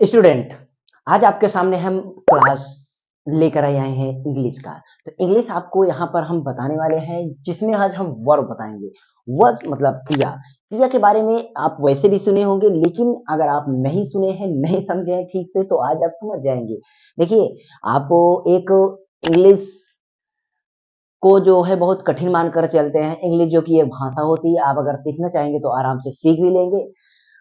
Student, आज आपके सामने हम क्लास लेकर आए हैं इंग्लिश का। तो इंग्लिश आपको यहाँ पर हम बताने वाले हैं, जिसमें आज हम वर्ब बताएंगे। वर्ब मतलब क्रिया। क्रिया के बारे में आप वैसे भी सुने होंगे, लेकिन अगर आप नहीं सुने हैं, नहीं समझे हैं ठीक से, तो आज आप समझ जाएंगे। देखिए, आपको एक इंग्लिश को जो है बहुत कठिन मानकर चलते हैं। इंग्लिश जो कि एक भाषा होती है, आप अगर सीखना चाहेंगे तो आराम से सीख भी लेंगे।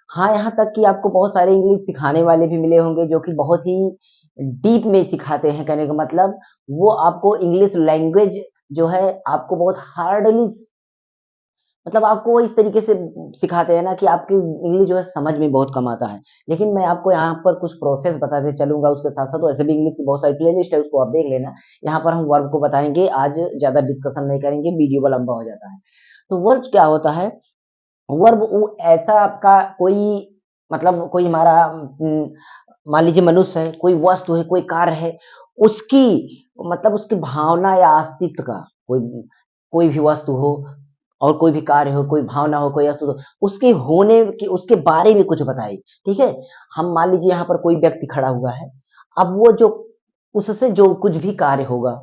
हाँ, यहाँ तक कि आपको बहुत सारे इंग्लिश सिखाने वाले भी मिले होंगे, जो कि बहुत ही डीप में सिखाते हैं। कहने का मतलब, वो आपको इंग्लिश लैंग्वेज जो है आपको बहुत हार्डली, मतलब आपको वो इस तरीके से सिखाते हैं ना कि आपकी इंग्लिश जो है समझ में बहुत कम आता है। लेकिन मैं आपको यहाँ पर कुछ प्रोसेस बताते चलूंगा, उसके साथ साथ वैसे भी इंग्लिश की बहुत सारी प्लेलिस्ट है, उसको आप देख लेना। यहाँ पर हम वर्ब को बताएंगे, आज ज्यादा डिस्कशन नहीं करेंगे, वीडियो लंबा हो जाता है। तो वर्ब क्या होता है? वर्ब वो ऐसा आपका कोई, मतलब कोई हमारा मान लीजिए मनुष्य है, कोई वस्तु है, कोई कार्य है, उसकी, मतलब उसकी भावना या अस्तित्व का, कोई कोई भी वस्तु हो और कोई भी कार्य हो, कोई भावना हो, कोई अस्तित्व हो, उसके होने की, उसके बारे में कुछ बताए। ठीक है? हम मान लीजिए यहाँ पर कोई व्यक्ति खड़ा हुआ है। अब वो जो, उससे जो कुछ भी कार्य होगा,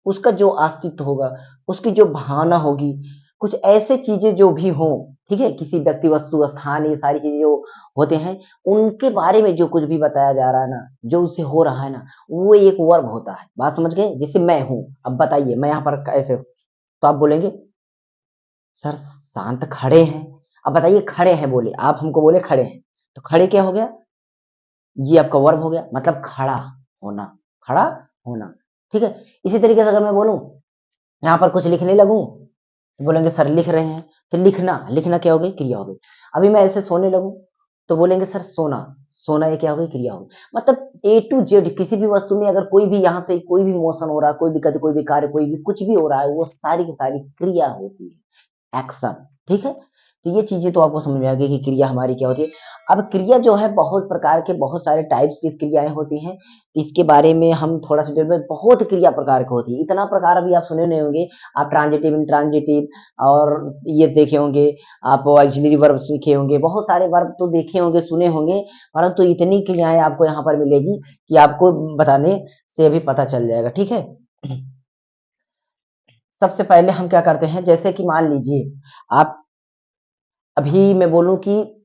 उसका जो अस्तित्व होगा, उसकी जो भावना होगी, कुछ ऐसे चीजें जो भी हों, ठीक है, किसी व्यक्ति, वस्तु, स्थान, ये सारी चीजें जो होते हैं, उनके बारे में जो कुछ भी बताया जा रहा है ना, जो उससे हो रहा है ना, वो एक वर्ब होता है। बात समझ गए? जैसे मैं हूं, अब बताइए मैं यहाँ पर कैसे हूं? तो आप बोलेंगे सर शांत खड़े हैं। अब बताइए खड़े हैं, बोले आप हमको बोले खड़े हैं, तो खड़े क्या हो गया? ये आपका वर्ब हो गया, मतलब खड़ा होना। खड़ा होना। ठीक है? इसी तरीके से अगर मैं बोलूं, यहाँ पर कुछ लिखने लगूं, तो बोलेंगे सर लिख रहे हैं। तो लिखना, लिखना क्या हो गई? क्रिया हो गई। अभी मैं ऐसे सोने लगूं, तो बोलेंगे सर सोना। सोना ये क्या हो गई? क्रिया हो गई। मतलब ए टू जेड किसी भी वस्तु में अगर कोई भी यहाँ से कोई भी मोशन हो रहा है, कोई भी गति, कोई भी कार्य, कोई भी कुछ भी हो रहा है, वो सारी की सारी क्रिया होती है, एक्शन। ठीक है? तो ये चीजें तो आपको समझ में आ गई कि क्रिया हमारी क्या होती है। अब क्रिया जो है बहुत प्रकार के, बहुत सारे टाइप्स की क्रियाएं होती हैं। इसके बारे में हम थोड़ा सा देर में, बहुत क्रिया प्रकार की होती है, इतना प्रकार अभी आप सुने नहीं होंगे। आप ट्रांजिटिव, इंट्रांजिटिव और ये देखे होंगे, आप ऑक्सिलरी वर्ब सीखे होंगे, बहुत सारे वर्ब तो देखे होंगे, सुने होंगे, परंतु इतनी क्रियाएं आपको यहाँ पर मिलेगी कि आपको बताने से अभी पता चल जाएगा। ठीक है? सबसे पहले हम क्या करते हैं, जैसे कि मान लीजिए आप, अभी मैं बोलूं कि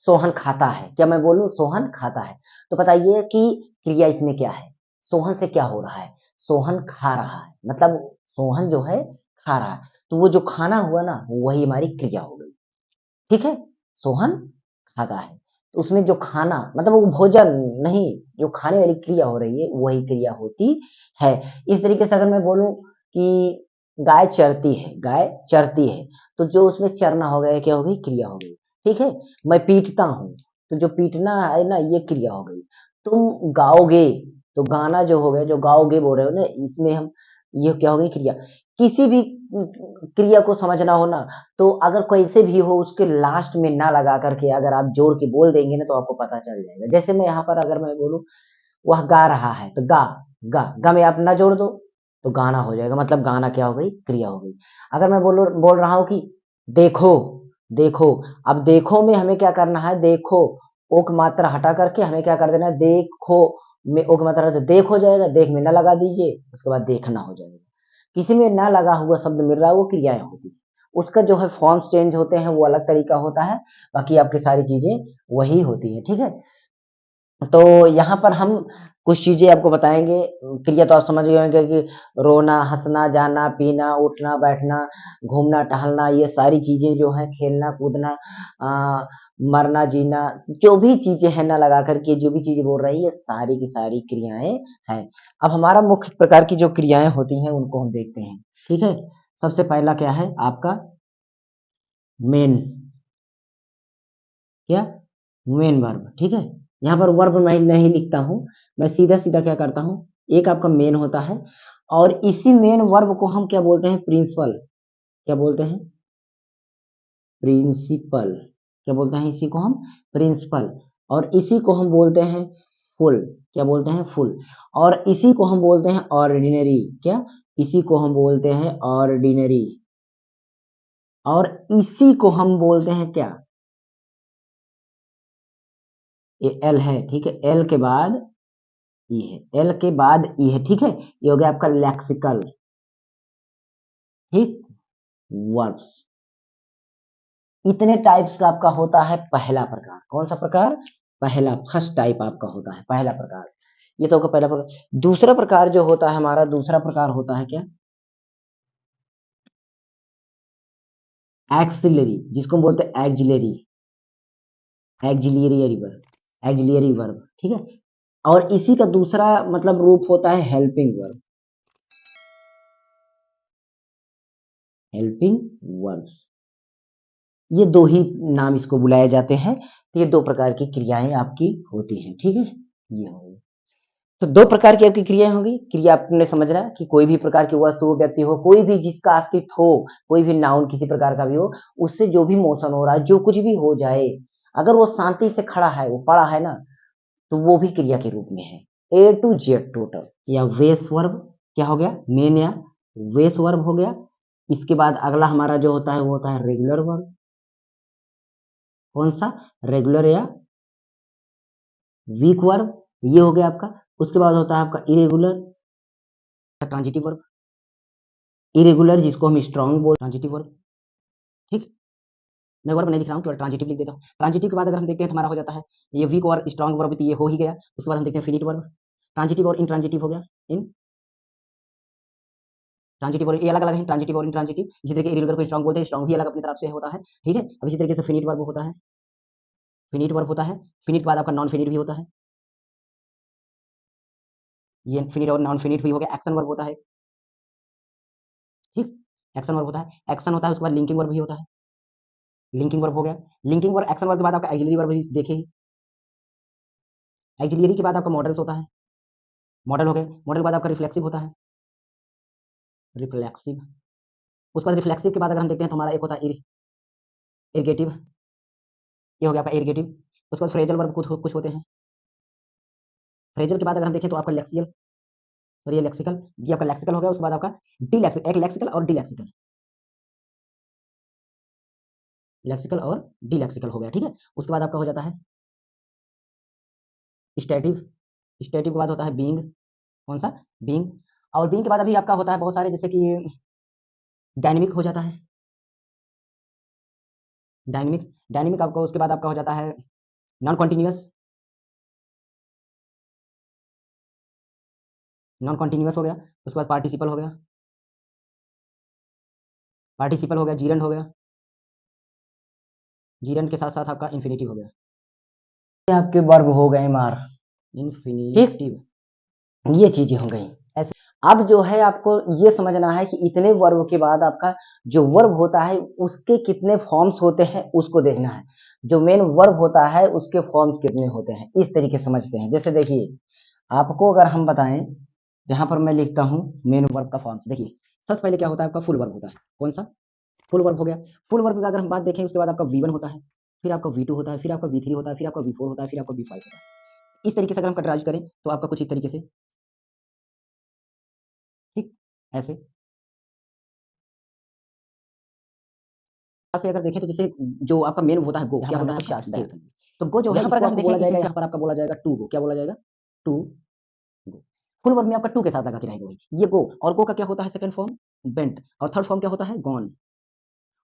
सोहन खाता है, क्या मैं बोलूं सोहन खाता है, तो बताइए कि क्रिया इसमें क्या है? सोहन से क्या हो रहा है? सोहन खा रहा है, मतलब सोहन जो है खा रहा है, तो वो जो खाना हुआ ना, वही हमारी क्रिया हो गई। ठीक है? सोहन खाता है, तो उसमें जो खाना, मतलब वो भोजन नहीं, जो खाने वाली क्रिया हो रही है, वही क्रिया होती है। इस तरीके से अगर मैं बोलूं कि गाय चरती है, गाय चरती है, तो जो उसमें चरना हो गया, क्या हो गई? क्रिया हो गई। ठीक है? मैं पीटता हूँ, तो जो पीटना है ना, ये क्रिया हो गई। तुम गाओगे, तो गाना जो हो गया, जो गाओगे बोल रहे हो ना, इसमें हम, ये क्या हो गई? क्रिया। किसी भी क्रिया को समझना हो ना, तो अगर कैसे भी हो, उसके लास्ट में ना लगा करके अगर आप जोड़ के बोल देंगे ना, तो आपको पता चल जाएगा। जैसे मैं यहाँ पर अगर मैं बोलूं, वह गा रहा है, तो गा, गा में आप ना जोड़ दो, तो गाना हो जाएगा, मतलब गाना क्या हो गई? क्रिया हो गई। अगर मैं बोल रहा हूं कि देखो, देखो, अब देखो में हमें क्या करना है? देखो, ओ की मात्रा हटा करके हमें क्या कर देना है? देखो में ओ की मात्रा, तो देख हो जाएगा, देख में ना लगा दीजिए, उसके बाद देखना हो जाएगा। किसी में ना लगा हुआ शब्द मिल रहा है, वो क्रियाएं होती है। उसका जो है फॉर्म्स चेंज होते हैं, वो अलग तरीका होता है, बाकी आपकी सारी चीजें वही होती है। ठीक है? तो यहाँ पर हम कुछ चीजें आपको बताएंगे। क्रिया तो आप समझ गए होंगे कि रोना, हंसना, जाना, पीना, उठना, बैठना, घूमना, टहलना, ये सारी चीजें जो है, खेलना, कूदना, आ, मरना, जीना, जो भी चीजें हैं ना, लगा करके जो भी चीजें बोल रही है, सारी की सारी क्रियाएं हैं। अब हमारा मुख्य प्रकार की जो क्रियाएं होती हैं, उनको हम देखते हैं। ठीक है? सबसे पहला क्या है आपका? मेन। क्या? Main verb. ठीक है? यहाँ पर वर्ब मैं नहीं लिखता हूँ, मैं सीधा सीधा क्या करता हूँ, एक आपका मेन होता है, और इसी मेन वर्ब को हम क्या बोलते हैं? प्रिंसिपल। क्या बोलते हैं? प्रिंसिपल। क्या बोलते हैं इसी को हम? प्रिंसिपल। और इसी को हम बोलते हैं फुल। क्या बोलते हैं? फुल। और इसी को हम बोलते हैं ऑर्डिनरी। क्या? इसी को हम बोलते हैं ऑर्डिनरी। और इसी को हम बोलते हैं क्या? ये एल है, ठीक है, एल के बाद ई है, एल के बाद ई है, ठीक है, ये हो गया आपका लेक्सिकल, ठीक, वर्ब्स। इतने टाइप्स का आपका होता है पहला प्रकार। कौन सा प्रकार? पहला, फर्स्ट टाइप आपका होता है पहला प्रकार। ये तो होगा पहला प्रकार। दूसरा प्रकार जो होता है हमारा, दूसरा प्रकार होता है क्या? एक्सिलरी, जिसको हम बोलते हैं एक्जिलरी, एक्जिलियरी वर्ब, एक्जिलियरी वर्ब, ठीक है। और इसी का दूसरा मतलब रूप होता है हेल्पिंग वर्ब, हेल्पिंग वर्ब। ये दो ही नाम इसको बुलाए जाते हैं। तो ये दो प्रकार की क्रियाएं आपकी होती हैं, ठीक है। ये होगी, तो दो प्रकार की आपकी क्रियाएं होंगी। क्रिया आपने समझना है कि कोई भी प्रकार की वस्तु हो, व्यक्ति हो, कोई भी जिसका अस्तित्व हो, कोई भी नाउन किसी प्रकार का भी हो, उससे जो भी मोशन हो रहा है, जो कुछ भी हो जाए, अगर वो शांति से खड़ा है, वो पड़ा है ना, तो वो भी क्रिया के रूप में है। ए टू जेड टोटल। या वेस वर्ब क्या हो गया? मेन या वेस वर्ब हो गया। इसके बाद अगला हमारा जो होता है वो होता है रेगुलर वर्ब। कौन सा? रेगुलर या वीक वर्ब, ये हो गया आपका। उसके बाद होता है आपका इरेगुलर, ट्रांजिटिव वर्ब। इरेगुलर जिसको हम स्ट्रॉन्ग बोल, ट्रांजिटिव वर्ब, ठीक। मैं वर्ब नहीं लिख रहा हूँ, केवल ट्रांजिटिव लिख देता हूँ। ट्रांजिटिव के बाद अगर हम देखते हैं तो हमारा हो जाता है ये वीक और स्ट्रॉन्ग वर्ब, ये हो ही गया। उसके बाद हम देखते हैं फिनिट वर्ब। ट्रांजिटिव और इंट्रांजिटिव हो गया। इन ट्रांजिटिव और ये अलग अलग है, ट्रांजिटिव और इंट्रांजिटिव। इसी तरीके इरेगुलर को स्ट्रॉन्ग बोलते हैं, स्ट्रॉन्ग भी अलग अपनी तरफ से होता है, ठीक है। अब इसी तरीके से फिनिट वर्ब होता है, फिनिट वर्ब होता है। फिनिट के बाद आपका नॉन फिनिट भी होता है। ये फिनिट और नॉन फिनिट भी हो गया। एक्शन वर्ब होता है, ठीक, एक्शन वर्ब होता है। एक्शन होता है, उसके बाद लिंकिंग वर्ब भी होता है। लिंकिंग वर्ब हो गया। लिंकिंग वर्ब, एक्शन वर्ब के बाद आपका एक्सिलरी वर्ब भी देखे ही। एक्सिलरी के बाद आपका मॉडल्स होता है, मॉडल हो गए। मॉडल के बाद आपका रिफ्लेक्सिव होता है, रिफ्लेक्सिव। उसके बाद रिफ्लेक्सिव के बाद अगर हम देखते हैं तो हमारा एक होता है इरिगेटिव, ये हो गया आपका इरिगेटिव। उसके बाद फ्रेजल वर्ब कुछ कुछ होते हैं। फ्रेजल के बाद अगर हम देखें तो आपका लेक्सियल और ये लेक्सिकल, ये आपका लेक्सिकल हो गया। उसके बाद आपका डी एक लेक्सिकल और डी लेक्सिकल, लेक्सिकल और डी लेक्सिकल हो गया, ठीक है। उसके बाद आपका हो जाता है स्टेटिव। स्टेटिव के बाद होता है बीइंग। कौन सा? बीइंग। और बीइंग के बाद अभी आपका होता है बहुत सारे, जैसे कि डायनेमिक हो जाता है, डायनेमिक। डायनेमिक आपका उसके बाद आपका हो जाता है नॉन कॉन्टिन्यूअस, नॉन कॉन्टिन्यूअस हो गया। उसके बाद पार्टिसिपल हो गया, पार्टिसिपल हो गया। जीरेंड हो गया, जीरेंड के साथ साथ आपका इन्फिनेटिव हो गया। ये आपके वर्ब हो गए मार, इन्फिनेटिव, ये चीजें हो गई ऐसे। अब जो है आपको ये समझना है कि इतने वर्ब के बाद आपका जो वर्ब होता है उसके कितने फॉर्म्स होते हैं उसको देखना है। जो मेन वर्ब होता है उसके फॉर्म्स कितने होते हैं, इस तरीके से समझते हैं। जैसे देखिए, आपको अगर हम बताएं, यहाँ पर मैं लिखता हूँ मेन वर्ब का फॉर्म्स। देखिए, सबसे पहले क्या होता है आपका फुल वर्ब होता है। कौन सा? फुल वर्ब हो गया। फुल वर्ब की अगर हम बात देखें, उसके बाद आपका V1 होता है, फिर आपका V2 होता है, फिर आपका V3 होता है, फिर आपका V4 होता है, फिर आपका V5 होता है। इस तरीके से अगर हम कटराज करें तो आपका कुछ इस तरीके से, ठीक, ऐसे। से अगर देखें तो जैसे जो आपका मेन होता है गो, क्या होता है शार्ट दैट। तो गो जो है, पर अगर हम देखें इसी से यहाँ पर आपका बोला जाएगा टू गो। क्या बोला जाएगा? To go. फुल वर्ब में आपका टू के साथ लगा के रहेगा वही, ये गो। और गो का क्या होता है सेकंड फॉर्म? बेंट। और थर्ड फॉर्म क्या होता है? गॉन।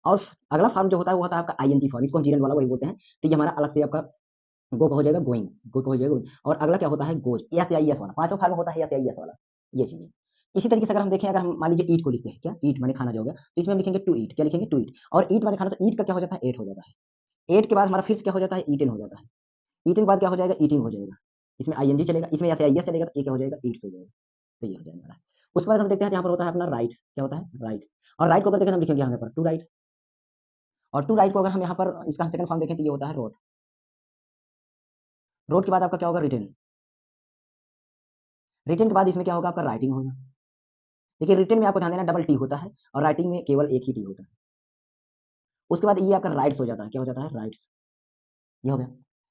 और अगला फॉर्म जो होता है वो होता है आपका आईएनजी फॉर्म, इसको हम जीरन वाला वही बोलते हैं। तो ये हमारा अलग से आपका गो का हो जाएगा गोइंग, गो का हो जाएगा गोइंग। और अगला क्या होता है? गोज, एस या एस वाला। पांचों फॉर्म होता है एस या एस वाला, ये चीजें। इसी तरीके से अगर हम देखें, अगर हम मान लीजिए ईट को लिखते हैं, क्या ईट माने खाना जो हो गया, तो इसमें हम लिखेंगे टू ईट। क्या लिखेंगे? To eat. और ईट माने खाना, तो ईट का क्या हो जाता है? एट हो जाता है। एट के बाद हमारा फिर से क्या हो जाता है? ईटन हो जाता है। ईटन के बाद क्या हो जाएगा? ईटिंग हो जाएगा। इसमें आईएनजी चलेगा, इसमें एस या एस चलेगा, तो ये क्या हो जाएगा? ईट्स हो जाएगा। तो ये हो जाएगा हमारा। उसके बाद हम देखते हैं यहाँ पर होता है अपना राइट। क्या होता है? राइट। और राइट को अगर देखें हम लिखेंगे यहाँ पर टू राइट। और टू राइट को अगर हम यहाँ पर इसका हम सेकंड फॉर्म देखें तो ये होता है रोड। रोड के बाद आपका क्या होगा? रिटर्न। रिटर्न के बाद इसमें क्या होगा? आपका राइटिंग होगा। देखिए, रिटर्न में आपको ध्यान देना डबल टी होता है, और राइटिंग में केवल एक ही टी होता है। उसके बाद ये आपका राइट्स हो जाता है। क्या हो जाता है? राइट्स। ये हो गया।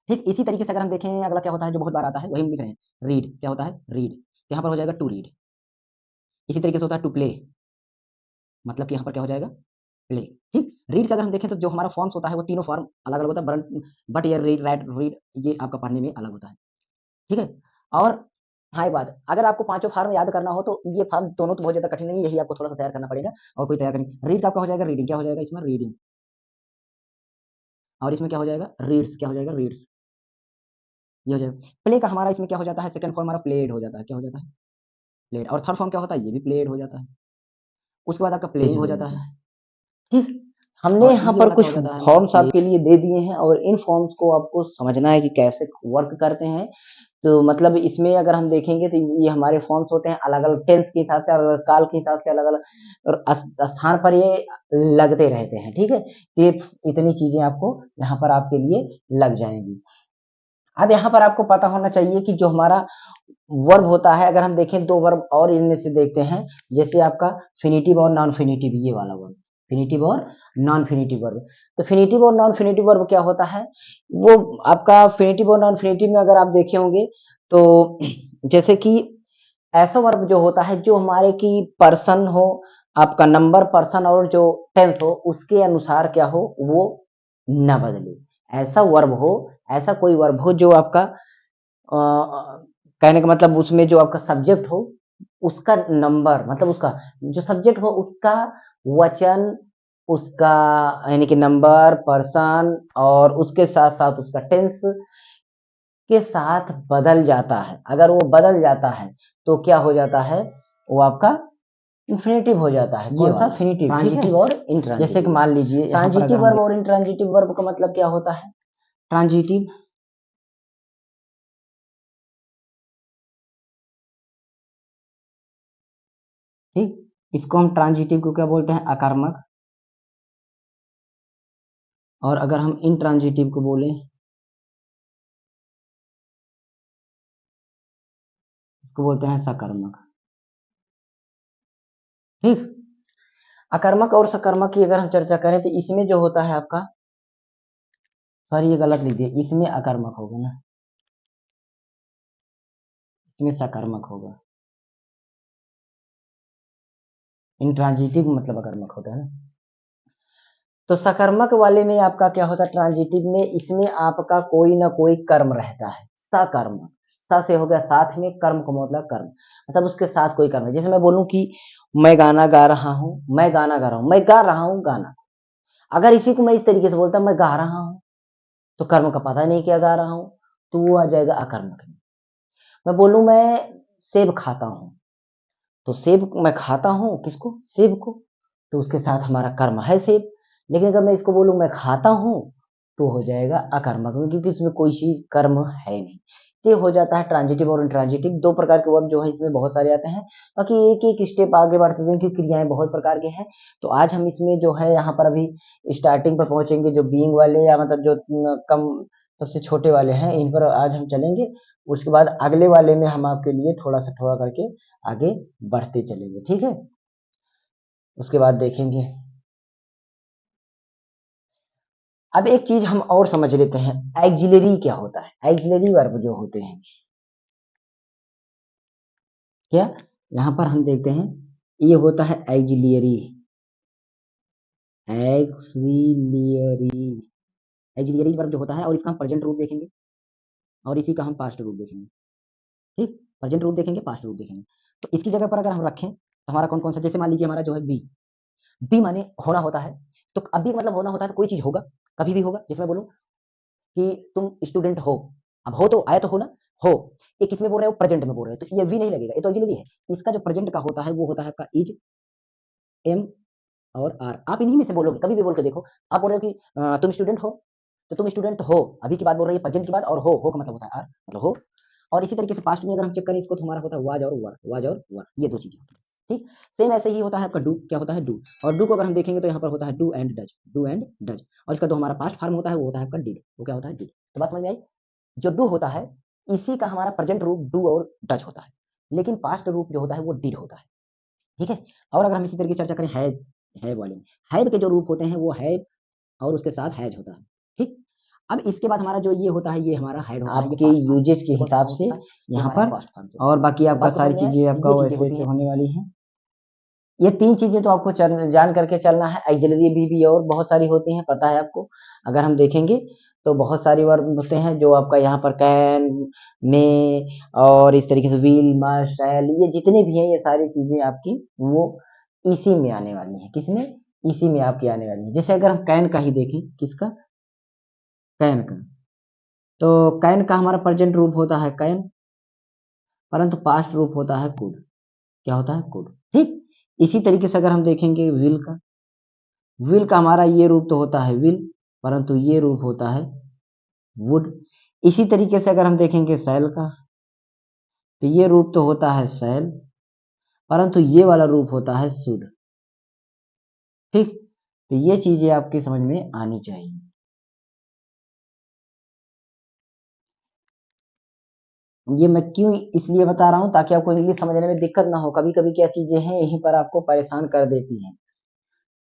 ठीक इसी तरीके से अगर हम देखें, अगला क्या होता है जो बहुत बार आता है, वही हम लिख रहे हैं, रीड। क्या होता है? रीड। यहाँ पर हो जाएगा टू रीड। इसी तरीके से होता है टू प्ले, मतलब कि यहाँ पर क्या हो जाएगा? प्ले। ठीक। रीड का अगर हम देखें तो जो हमारा फॉर्म्स होता है वो तीनों फॉर्म अलग अलग होता है, बट ये रीड राइट रीड ये आपका पढ़ने में अलग होता है। ठीक है। और हाँ, एक बात, अगर आपको पांचों फॉर्म याद करना हो तो ये फॉर्म दोनों तो बहुत ज्यादा कठिन नहीं है, यही आपको थोड़ा सा तैयार करना पड़ेगा और कोई तैयार करेंगे। रीड का आपका हो जाएगा रीडिंग, क्या हो जाएगा इसमें रीडिंग, और इसमें क्या हो जाएगा रीड्स, क्या हो जाएगा रीड्स, ये हो जाएगा। प्ले का हमारा इसमें क्या हो जाता है, सेकंड फॉर्म हमारा प्लेड हो जाता है, क्या हो जाता है प्लेड, और थर्ड फॉर्म क्या होता है, ये भी प्लेड हो जाता है। उसके बाद आपका प्लेइंग हो जाता है। ठीक। हमने और यहाँ ये पर वाला क्या कुछ हो जाता है हमारा फॉर्म्स आपके लिए दे दिए हैं और इन फॉर्म्स को आपको समझना है कि कैसे वर्क करते हैं। तो मतलब इसमें अगर हम देखेंगे तो ये हमारे फॉर्म्स होते हैं अलग अलग टेंस के हिसाब से, अलग अलग काल के हिसाब से, अलग अलग और स्थान पर ये लगते रहते हैं। ठीक है, ये इतनी चीजें आपको यहाँ पर आपके लिए लग जाएंगी। अब यहाँ पर आपको पता होना चाहिए कि जो हमारा वर्ब होता है, अगर हम देखें दो वर्ब और इनमें से देखते हैं, जैसे आपका फिनिटिव और नॉन फिनिटिव, ये वाला वर्ब फिनिटिव और नॉन फिनिटिव वर्ब। तो फिनिटिव और नॉन फिनिटिव वर्ब क्या होता है, वो आपका फिनिटिव और नॉन फिनिटिव में अगर आप देखे होंगे तो जैसे कि ऐसा वर्ब जो होता है जो हमारे की पर्सन हो, आपका नंबर पर्सन और जो टेंस हो उसके अनुसार क्या हो वो न बदले, ऐसा वर्ब हो, ऐसा कोई वर्ब हो जो आपका कहने का मतलब उसमें जो आपका सब्जेक्ट हो उसका नंबर, मतलब उसका जो सब्जेक्ट हो उसका वचन, उसका यानी कि नंबर पर्सन और उसके साथ साथ उसका टेंस के साथ बदल जाता है। अगर वो बदल जाता है तो क्या हो जाता है, वो आपका इंफिनिटिव हो जाता है। कौन सा फिनिटिव, ट्रांजिटिव और इंट्रांजिटिव। जैसे कि मान लीजिए ट्रांजिटिव वर्ब और इंट्रांजिटिव वर्ब का मतलब क्या होता है, ट्रांजिटिव ठीक, इसको हम ट्रांजिटिव को क्या बोलते हैं अकर्मक, और अगर हम इंट्रांजिटिव को बोले इसको बोलते हैं सकर्मक। ठीक। अकर्मक और सकर्मक की अगर हम चर्चा करें तो इसमें जो होता है आपका, सॉरी ये गलत लिख दिया, इसमें अकर्मक होगा ना, इसमें सकर्मक होगा, इंट्रांजिटिव मतलब अकर्मक होता है ना। तो सकर्मक वाले में आपका क्या होता है, ट्रांजिटिव में इसमें आपका कोई ना कोई कर्म रहता है, सकर्मक, स से हो गया साथ में, कर्म को मतलब कर्म, मतलब उसके साथ कोई कर्म है। जैसे मैं बोलूं कि मैं गाना गा रहा हूं, मैं गाना गा रहा हूं, मैं गा रहा हूं गाना, अगर इसी को मैं इस तरीके से बोलता मैं गा रहा हूं, तो कर्म का पता नहीं क्या गा रहा हूं, तो वो आ जाएगा अकर्मक में। मैं बोलूं मैं सेब खाता हूं, तो सेब मैं खाता हूं किसको, सेब को, तो उसके साथ हमारा कर्म है सेब। लेकिन अगर मैं इसको बोलूं मैं खाता हूं, तो हो जाएगा अकर्मक में, क्योंकि इसमें कोई चीज कर्म है नहीं। ये हो जाता है ट्रांजिटिव और इंट्रांजिटिव, दो प्रकार के वर्ब जो है इसमें बहुत सारे आते हैं। बाकी एक एक स्टेप आगे बढ़ते हैं क्योंकि क्रियाएं बहुत प्रकार के हैं। तो आज हम इसमें जो है यहाँ पर अभी स्टार्टिंग पर पहुंचेंगे, जो बीइंग वाले या मतलब जो कम सबसे छोटे वाले हैं इन पर आज हम चलेंगे। उसके बाद अगले वाले में हम आपके लिए थोड़ा सा थोड़ा करके आगे बढ़ते चलेंगे। ठीक है, उसके बाद देखेंगे। अब एक चीज हम और समझ लेते हैं, एक्सिलरी क्या होता है, एक्सिलरी वर्ब जो होते हैं क्या, यहाँ पर हम देखते हैं ये होता है एक्सिलरी, एक्सिलरी, एक्सिलरी वर्ब जो होता है, और इसका हम प्रेजेंट रूप देखेंगे और इसी का हम पास्ट रूप देखेंगे। ठीक, प्रेजेंट रूप देखेंगे पास्ट रूप देखेंगे। तो इसकी जगह पर अगर हम रखें तो हमारा कौन कौन सा, जैसे मान लीजिए हमारा जो है बी, बी माने होना होता है, तो अब भी मतलब होना होता है तो कोई चीज होगा, कभी भी होगा। जैसे मैं बोलूं कि तुम स्टूडेंट हो, अब हो तो आया तो हो ना, हो, ये किस में बोल रहे हो, प्रेजेंट में बोल रहे हो, तो ये वी नहीं लगेगा, ये तो ऑक्सिलरी है। इसका जो प्रेजेंट का होता है वो होता है आपका इज, एम और आर। आप इन्हीं में से बोलोगे, कभी भी बोल के देखो। आप बोल रहे हो कि तुम स्टूडेंट हो, तो तुम स्टूडेंट हो अभी की बात बोल रही है, प्रेजेंट की बात, और हो का मतलब होता है आर, मतलब हो। और इसी तरीके से पास्ट में अगर हम चेक करें इसको तो हमारा होता है वाज और वर, वाज और वर, ये दो चीजें होती हैं। ठीक, सेम ऐसे ही होता है आपका डू, क्या होता है डू, और डू को अगर हम देखेंगे तो यहाँ पर होता है do and does, do and does. और इसका जो हमारा पास्ट फॉर्म होता है वो होता है आपका डिड, वो क्या होता है डिड। तो बात समझ में आई, जो डू होता है इसी का हमारा प्रेजेंट रूप डू और डज होता है, लेकिन पास्ट रूप जो होता है वो डिड होता है। ठीक है, और अगर हम इसी तरह की चर्चा करें है वाले में, हैव के जो रूप होते हैं वो है और उसके साथ हैज होता है। ठीक, अब इसके बाद हमारा जो ये होता है ये हमारा हैड होता है, आपके यूजेज के हिसाब से यहाँ पर, और बाकी आपका सारी चीजें आपका वैसे वैसे होने वाली है। ये 3 चीज़ें तो आपको जान करके चलना है। ऑक्सिलरी भी और बहुत सारी होती हैं, पता है आपको। अगर हम देखेंगे तो बहुत सारे वर्ब होते हैं जो आपका यहाँ पर कैन, मे और इस तरीके से विल, मस्ट, शैल, ये जितने भी हैं ये सारी चीज़ें आपकी वो इसी में आने वाली हैं। किसमें? इसी में आपकी आने वाली है। जैसे अगर हम कैन का ही देखें, किसका? कैन का। तो कैन का हमारा प्रेजेंट रूप होता है कैन, परंतु पास्ट रूप होता है कुड। क्या होता है? कुड। ठीक। इसी तरीके से अगर हम देखेंगे विल का, विल का हमारा ये रूप तो होता है विल, परंतु ये रूप होता है वुड। इसी तरीके से अगर हम देखेंगे शैल का, तो ये रूप तो होता है शैल, परंतु ये वाला रूप होता है शुड। ठीक। तो ये चीजें आपकी समझ में आनी चाहिए। ये मैं क्यों इसलिए बता रहा हूँ ताकि आपको इंग्लिश समझने में दिक्कत ना हो। कभी कभी क्या चीजें हैं यहीं पर आपको परेशान कर देती हैं।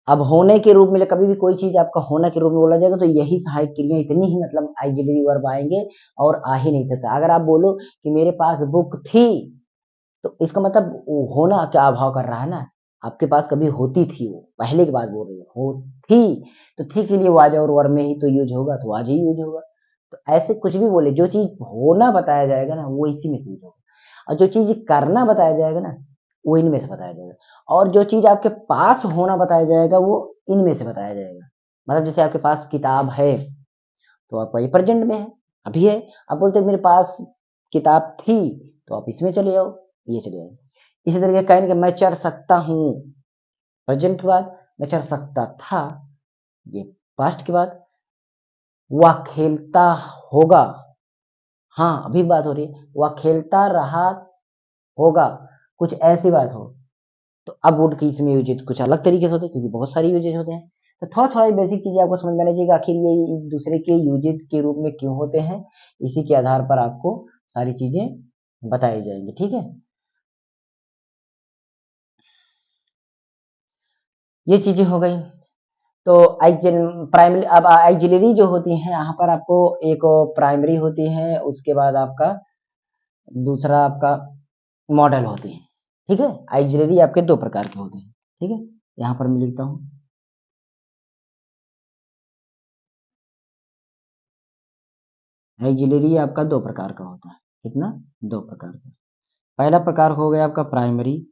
अब होने के रूप में कभी भी कोई चीज आपका होने के रूप में बोला जाएगा तो यही सहायक क्रिया इतनी ही मतलब ऑक्सिलरी वर्ब आएंगे और आ ही नहीं सकता। अगर आप बोलो कि मेरे पास बुक थी, तो इसका मतलब वो होना क्या अभाव कर रहा है ना। आपके पास कभी होती थी, वो पहले की बात बोल रही है, हो थी, तो थी के लिए वो आज और वर्ब में ही तो यूज होगा, तो आज ही यूज होगा। तो ऐसे कुछ भी बोले, जो चीज होना बताया जाएगा ना वो इसी में से यूज होगा, और जो चीज करना बताया जाएगा ना वो इनमें से बताया जाएगा, और जो चीज आपके पास होना बताया जाएगा वो इनमें से बताया जाएगा। मतलब जैसे आपके पास किताब है, तो आपका ये प्रेजेंट में है, अभी है। आप बोलते हैं मेरे पास किताब थी, तो आप इसमें चले जाओ, ये चले जाओ। इसी तरीके कहेंगे मैं चढ़ सकता हूँ, प्रेजेंट के बाद। मैं चढ़ सकता था, ये पास्ट के बाद। वह खेलता होगा, हाँ अभी बात हो रही है। वह खेलता रहा होगा, कुछ ऐसी बात हो, तो अब वुड की इसमें यूजेज कुछ अलग तरीके से होते हैं, क्योंकि बहुत सारे यूजेज होते हैं। तो थोड़ा थोड़ा बेसिक चीजें आपको समझ में आनी चाहिए कि आखिर ये एक दूसरे के यूजेज के रूप में क्यों होते हैं। इसी के आधार पर आपको सारी चीजें बताई जाएंगी। ठीक है, ये चीजें हो गई। तो प्राइमरी, अब ऑक्सिलरी जो होती है यहाँ पर आपको एक प्राइमरी होती है, उसके बाद आपका दूसरा आपका मॉडल होती है। ठीक है, ऑक्सिलरी आपके दो प्रकार के होते हैं। ठीक है, यहाँ पर मैं लिखता हूँ ऑक्सिलरी आपका दो प्रकार का होता है। कितना? दो प्रकार का। पहला प्रकार हो गया आपका प्राइमरी,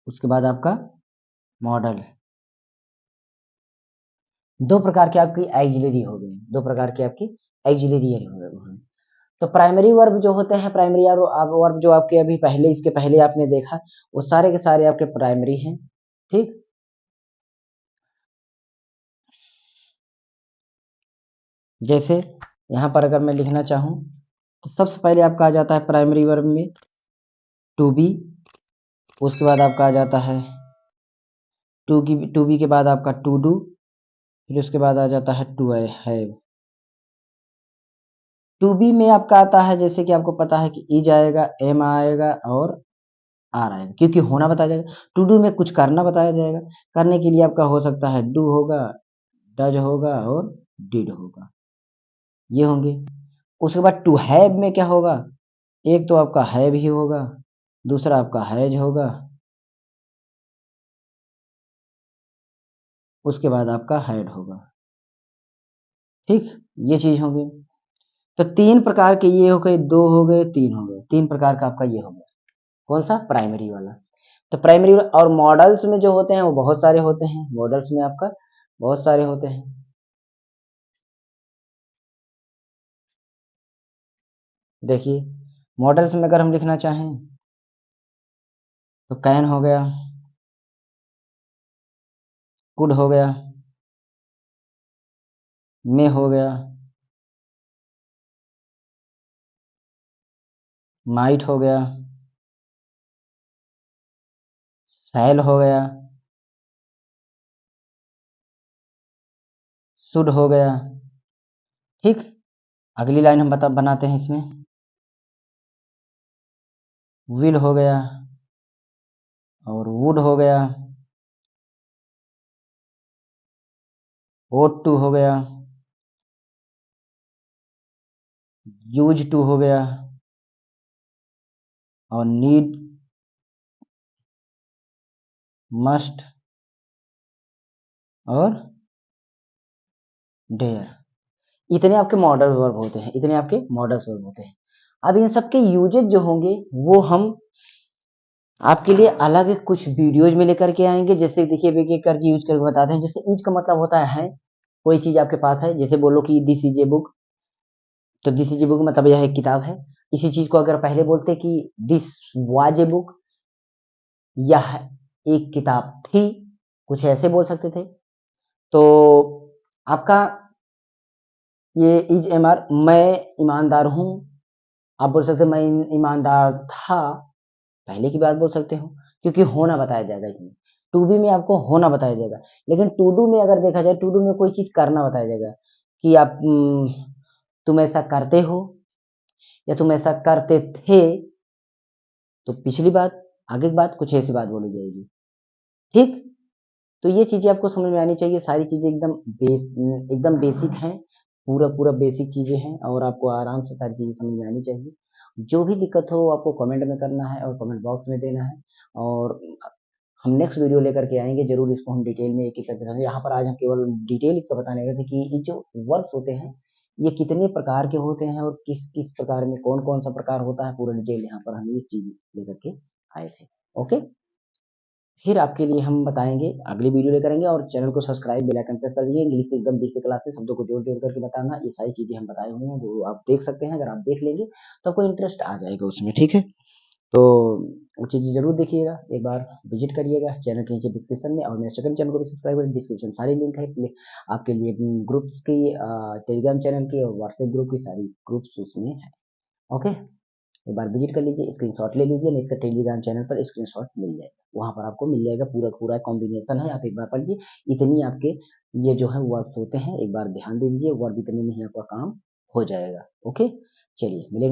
उसके बाद आपका मॉडल। दो प्रकार की आपकी ऑक्सिलरी हो गई, दो प्रकार की आपकी ऑक्सिलरी हो गई। तो प्राइमरी वर्ब जो होते हैं, प्राइमरी वर्ब जो आपके अभी पहले, इसके पहले आपने देखा, वो सारे के सारे आपके प्राइमरी हैं। ठीक। जैसे यहाँ पर अगर मैं लिखना चाहूँ, तो सबसे पहले आपका आ जाता है प्राइमरी वर्ब में टू बी, उसके बाद आपका आ जाता है टू बी के बाद आपका टू डू, फिर उसके बाद आ जाता है टू हैव। टू बी में आपका आता है, जैसे कि आपको पता है कि इज आएगा, एम आएगा और आर आएगा, क्योंकि होना बताया जाएगा। टू डू में कुछ करना बताया जाएगा, करने के लिए आपका हो सकता है डू होगा, डज होगा और डिड होगा, ये होंगे। उसके बाद टू हैव में क्या होगा? एक तो आपका हैव ही होगा, दूसरा आपका हैज होगा, उसके बाद आपका हैड होगा। ठीक, ये चीज होगी। तो तीन प्रकार के ये हो गए, दो हो गए, तीन हो गए, तीन प्रकार का आपका ये हो गया। कौन सा? प्राइमरी वाला। तो प्राइमरी और मॉडल्स में जो होते हैं वो बहुत सारे होते हैं, मॉडल्स में आपका बहुत सारे होते हैं। देखिए, मॉडल्स में अगर हम लिखना चाहें तो कैन हो गया, कुड हो गया, मे हो गया, माइट हो गया, सैल हो गया, शुड हो गया। ठीक। अगली लाइन हम बता बनाते हैं इसमें, विल हो गया और वुड हो गया, ओट टू हो गया, यूज टू हो गया, और नीड, मस्ट और डेयर, इतने आपके मॉडल्स वर्ब होते हैं, इतने आपके मॉडल्स वर्ब होते हैं। अब इन सब के यूजेज जो होंगे वो हम आपके लिए अलग कुछ वीडियोज में लेकर के आएंगे। जैसे देखिए एक एक करके यूज करके बताते हैं। जैसे ईच का मतलब होता है कोई चीज आपके पास है, जैसे बोलो कि दिस इज ए बुक, तो दिस इज ए बुक मतलब यह एक किताब है। इसी चीज को अगर पहले बोलते कि दिस वाज ए बुक, यह एक किताब थी, कुछ ऐसे बोल सकते थे। तो आपका ये इज एम आर, मैं ईमानदार हूं, आप बोल सकते मैं ईमानदार था, पहले की बात बोल सकते हो, क्योंकि होना बताया जाएगा इसमें। टू बी में आपको होना बताया जाएगा, लेकिन टू डू में अगर देखा जाए, टू डू में कोई चीज करना बताया जाएगा कि आप तुम ऐसा करते हो या तुम ऐसा करते थे, तो पिछली बात आगे की बात कुछ ऐसी बात बोली जाएगी। ठीक, तो ये चीजें आपको समझ में आनी चाहिए। सारी चीजें एकदम बेसिक हैं, पूरा पूरा बेसिक चीजें हैं, और आपको आराम से सारी चीजें समझ में आनी चाहिए। जो भी दिक्कत हो आपको कमेंट में करना है और कमेंट बॉक्स में देना है, और हम नेक्स्ट वीडियो लेकर के आएंगे जरूर। इसको हम डिटेल में एक एक करके बताएंगे। यहाँ पर आज हम केवल डिटेल इसका बताने गए थे कि ये जो वर्ड्स होते हैं ये कितने प्रकार के होते हैं और किस किस प्रकार में कौन कौन सा प्रकार होता है, पूरा डिटेल यहाँ पर हम ये चीज लेकर के आए थे। ओके, फिर आपके लिए हम बताएंगे, अगली वीडियो लेकर आएंगे। और चैनल को सब्सक्राइब, बेल आइकन प्रेस कर दीजिए। इंग्लिश के एकदम बेसिक क्लासेस, शब्दों को जोड़ जोड़ करके बताना, ये सारी चीजें हम बताए हुए हैं, जो आप देख सकते हैं। अगर आप देख लेंगे तो आपको इंटरेस्ट आ जाएगा उसमें। ठीक है, तो वो चीज़ें जरूर देखिएगा, एक बार विजिट करिएगा चैनल के नीचे डिस्क्रिप्शन में, और मेरे सेकंड चैनल को भी सब्सक्राइब करें। डिस्क्रिप्शन सारी लिंक है आपके लिए, ग्रुप्स की, टेलीग्राम चैनल की और व्हाट्सएप ग्रुप की सारी ग्रुप्स उसमें है। ओके, एक बार विजिट कर लीजिए, स्क्रीनशॉट ले लीजिए, नहीं इसका टेलीग्राम चैनल पर स्क्रीनशॉट मिल जाएगा, वहां पर आपको मिल जाएगा। पूरा पूरा कॉम्बिनेशन है, आप एक बार पढ़िए। इतनी आपके ये जो है वर्ड्स होते हैं, एक बार ध्यान दे दीजिए, वर्ड इतने में ही आपका काम हो जाएगा। ओके, चलिए मिलेंगे।